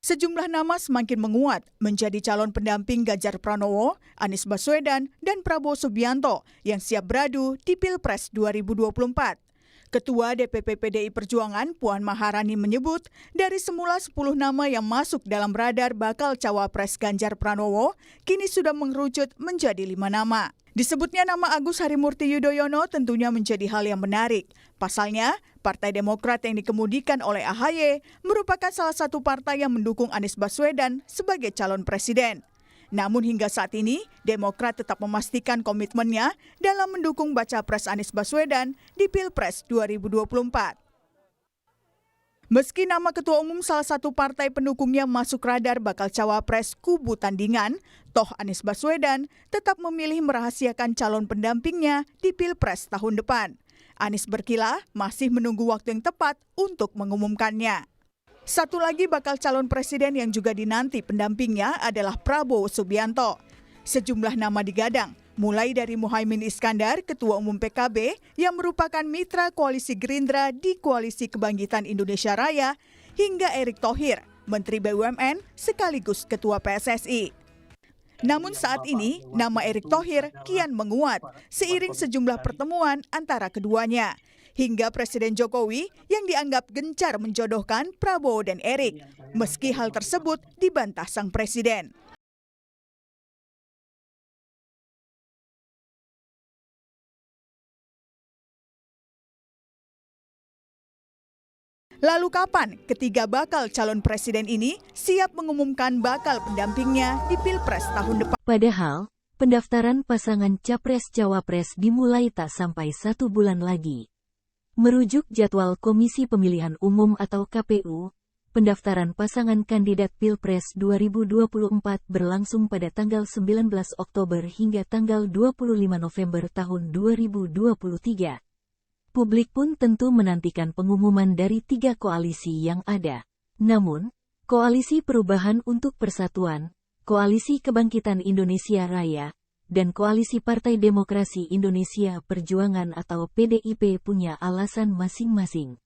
Sejumlah nama semakin menguat menjadi calon pendamping Ganjar Pranowo, Anies Baswedan, dan Prabowo Subianto yang siap beradu di Pilpres 2024. Ketua DPP PDI Perjuangan Puan Maharani menyebut dari semula 10 nama yang masuk dalam radar bakal cawapres Ganjar Pranowo, kini sudah mengerucut menjadi 5 nama. Disebutnya nama Agus Harimurti Yudhoyono tentunya menjadi hal yang menarik. Pasalnya, Partai Demokrat yang dikemudikan oleh AHY merupakan salah satu partai yang mendukung Anies Baswedan sebagai calon presiden. Namun hingga saat ini, Demokrat tetap memastikan komitmennya dalam mendukung baca pres Anies Baswedan di Pilpres 2024. Meski nama ketua umum salah satu partai pendukungnya masuk radar bakal cawapres kubu tandingan, toh Anies Baswedan tetap memilih merahasiakan calon pendampingnya di Pilpres tahun depan. Anies berkilah masih menunggu waktu yang tepat untuk mengumumkannya. Satu lagi bakal calon presiden yang juga dinanti pendampingnya adalah Prabowo Subianto. Sejumlah nama digadang, mulai dari Muhaimin Iskandar, Ketua Umum PKB yang merupakan mitra koalisi Gerindra di Koalisi Kebangkitan Indonesia Raya, hingga Erick Thohir, Menteri BUMN sekaligus Ketua PSSI. Namun saat ini, nama Erick Thohir kian menguat seiring sejumlah pertemuan antara keduanya. Hingga Presiden Jokowi yang dianggap gencar menjodohkan Prabowo dan Erick, meski hal tersebut dibantah sang presiden. Lalu kapan ketiga bakal calon presiden ini siap mengumumkan bakal pendampingnya di Pilpres tahun depan? Padahal, pendaftaran pasangan Capres-Cawapres dimulai tak sampai 1 bulan lagi. Merujuk jadwal Komisi Pemilihan Umum atau KPU, pendaftaran pasangan kandidat Pilpres 2024 berlangsung pada tanggal 19 Oktober hingga tanggal 25 November tahun 2023. Publik pun tentu menantikan pengumuman dari 3 koalisi yang ada. Namun, Koalisi Perubahan untuk Persatuan, Koalisi Kebangkitan Indonesia Raya, dan Koalisi Partai Demokrasi Indonesia Perjuangan atau PDIP punya alasan masing-masing.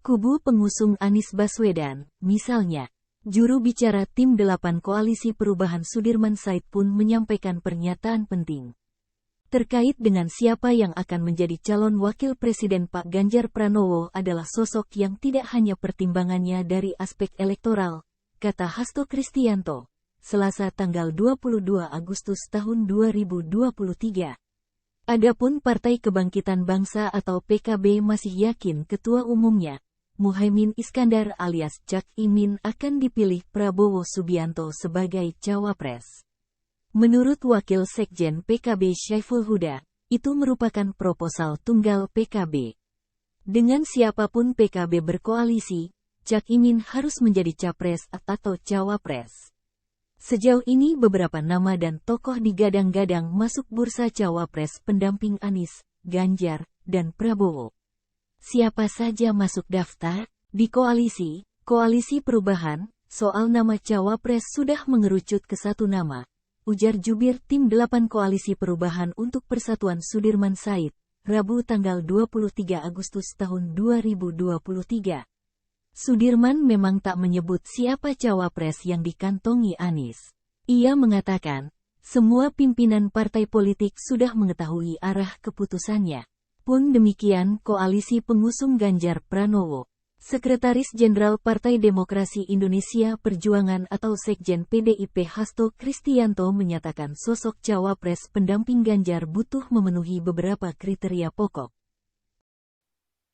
Kubu pengusung Anies Baswedan, misalnya, juru bicara Tim 8 Koalisi Perubahan Sudirman Said pun menyampaikan pernyataan penting terkait dengan siapa yang akan menjadi calon wakil presiden. Pak Ganjar Pranowo adalah sosok yang tidak hanya pertimbangannya dari aspek elektoral, kata Hasto Kristianto, Selasa tanggal 22 Agustus tahun 2023. Adapun Partai Kebangkitan Bangsa atau PKB masih yakin ketua umumnya, Muhaimin Iskandar alias Cak Imin, akan dipilih Prabowo Subianto sebagai cawapres. Menurut Wakil Sekjen PKB Syaiful Huda, itu merupakan proposal tunggal PKB. Dengan siapapun PKB berkoalisi, Cak Imin harus menjadi capres atau cawapres. Sejauh ini beberapa nama dan tokoh digadang-gadang masuk bursa cawapres pendamping Anies, Ganjar, dan Prabowo. Siapa saja masuk daftar? Di Koalisi Perubahan, soal nama cawapres sudah mengerucut ke 1 nama, ujar jubir Tim 8 Koalisi Perubahan untuk Persatuan Sudirman Said, Rabu tanggal 23 Agustus tahun 2023. Sudirman memang tak menyebut siapa cawapres yang dikantongi Anies. Ia mengatakan, semua pimpinan partai politik sudah mengetahui arah keputusannya. Pun demikian Koalisi Pengusung Ganjar Pranowo. Sekretaris Jenderal Partai Demokrasi Indonesia Perjuangan atau Sekjen PDIP Hasto Kristianto menyatakan sosok cawapres pendamping Ganjar butuh memenuhi beberapa kriteria pokok.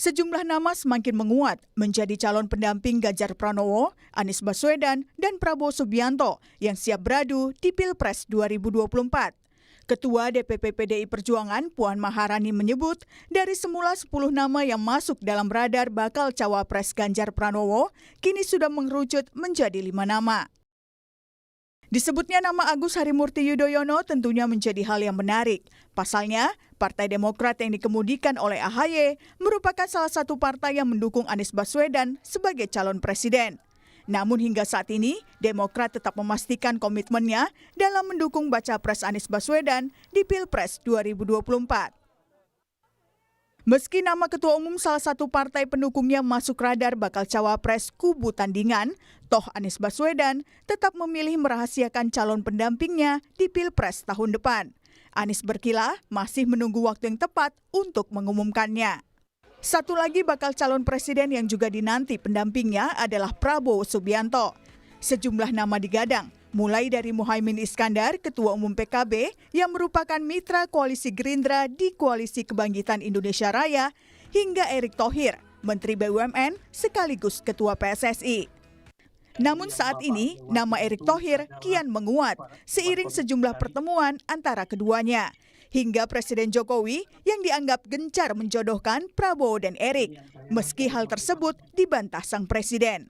Sejumlah nama semakin menguat menjadi calon pendamping Ganjar Pranowo, Anies Baswedan, dan Prabowo Subianto yang siap beradu di Pilpres 2024. Ketua DPP PDI Perjuangan Puan Maharani menyebut dari semula 10 nama yang masuk dalam radar bakal cawapres Ganjar Pranowo, kini sudah mengerucut menjadi 5 nama. Disebutnya nama Agus Harimurti Yudhoyono tentunya menjadi hal yang menarik. Pasalnya, Partai Demokrat yang dikemudikan oleh AHY merupakan salah satu partai yang mendukung Anies Baswedan sebagai calon presiden. Namun hingga saat ini, Demokrat tetap memastikan komitmennya dalam mendukung baca pres Anies Baswedan di Pilpres 2024. Meski nama ketua umum salah satu partai pendukungnya masuk radar bakal cawapres kubu tandingan, toh Anies Baswedan tetap memilih merahasiakan calon pendampingnya di Pilpres tahun depan. Anies berkilah masih menunggu waktu yang tepat untuk mengumumkannya. Satu lagi bakal calon presiden yang juga dinanti pendampingnya adalah Prabowo Subianto. Sejumlah nama digadang, mulai dari Muhaimin Iskandar, Ketua Umum PKB, yang merupakan mitra koalisi Gerindra di Koalisi Kebangkitan Indonesia Raya, hingga Erick Thohir, Menteri BUMN sekaligus Ketua PSSI. Namun saat ini, nama Erick Thohir kian menguat seiring sejumlah pertemuan antara keduanya, hingga Presiden Jokowi yang dianggap gencar menjodohkan Prabowo dan Erick, meski hal tersebut dibantah sang presiden.